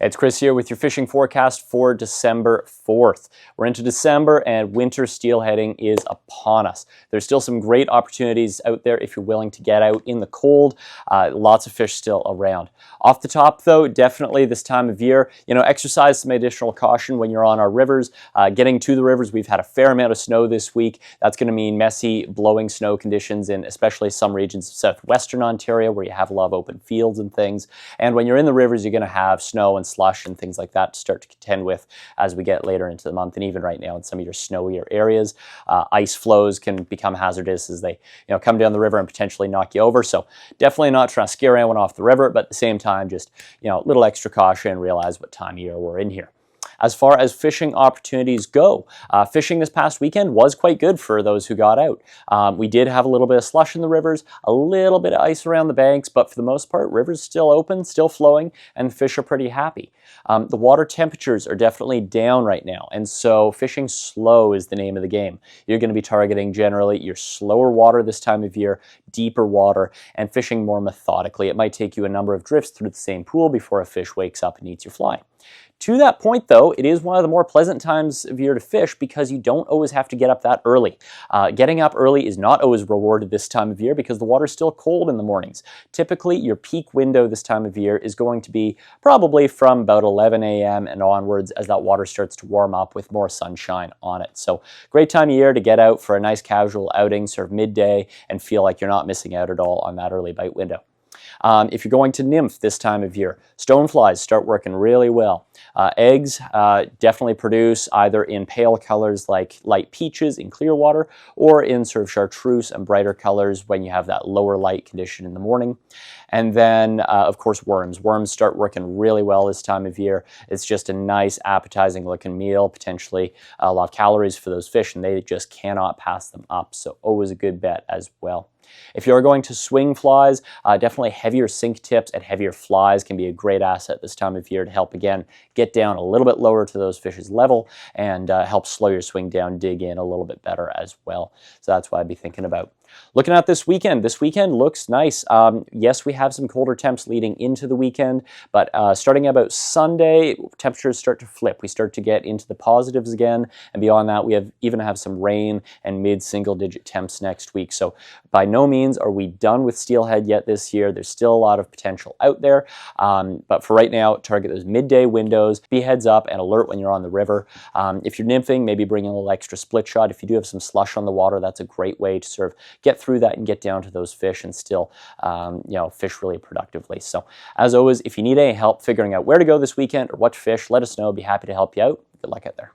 It's Chris here with your fishing forecast for December 4th. We're into December and winter steelheading is upon us. There's still some great opportunities out there if you're willing to get out in the cold. Lots of fish still around. Off the top though, definitely this time of year, exercise some additional caution when you're on our rivers. Getting to the rivers, we've had a fair amount of snow this week. That's going to mean messy, blowing snow conditions in especially some regions of southwestern Ontario where you have a lot of open fields and things. And when you're in the rivers, you're going to have snow and slush and things like that to start to contend with as we get later into the month, and even right now in some of your snowier areas. Ice flows can become hazardous as they come down the river and potentially knock you over. So definitely not trying to scare anyone off the river, but at the same time, just a little extra caution and realize what time of year we're in here. As far as fishing opportunities go, fishing this past weekend was quite good for those who got out. We did have a little bit of slush in the rivers, a little bit of ice around the banks, but for the most part, rivers still open, still flowing, and fish are pretty happy. The water temperatures are definitely down right now, and so fishing slow is the name of the game. You're going to be targeting generally your slower water this time of year, deeper water, and fishing more methodically. It might take you a number of drifts through the same pool before a fish wakes up and eats your fly. To that point, though, it is one of the more pleasant times of year to fish because you don't always have to get up that early. Getting up early is not always rewarded this time of year because the water's still cold in the mornings. Typically, your peak window this time of year is going to be probably from about 11 a.m. and onwards as that water starts to warm up with more sunshine on it. So great time of year to get out for a nice casual outing, sort of midday, and feel like you're not missing out at all on that early bite window. If you're going to nymph this time of year, stoneflies start working really well. Eggs definitely produce either in pale colors like light peaches in clear water or in sort of chartreuse and brighter colors when you have that lower light condition in the morning. And then, of course, worms. Worms start working really well this time of year. It's just a nice, appetizing looking meal, potentially a lot of calories for those fish, and they just cannot pass them up. So always a good bet as well. If you're going to swing flies, definitely heavier sink tips and heavier flies can be a great asset this time of year to help, again, get down a little bit lower to those fish's level and help slow your swing down, dig in a little bit better as well. So that's what I'd be thinking about. Looking at this weekend looks nice. Yes, we have some colder temps leading into the weekend, but starting about Sunday, temperatures start to flip. We start to get into the positives again, and beyond that, we even have some rain and mid-single-digit temps next week. So by no means are we done with steelhead yet this year. There's still a lot of potential out there, but for right now, target those midday windows. Be heads up and alert when you're on the river. If you're nymphing, maybe bring in a little extra split shot. If you do have some slush on the water, that's a great way to sort of get through that and get down to those fish and still fish really productively. So as always, if you need any help figuring out where to go this weekend or what to fish, let us know. I'd be happy to help you out. Good luck out there.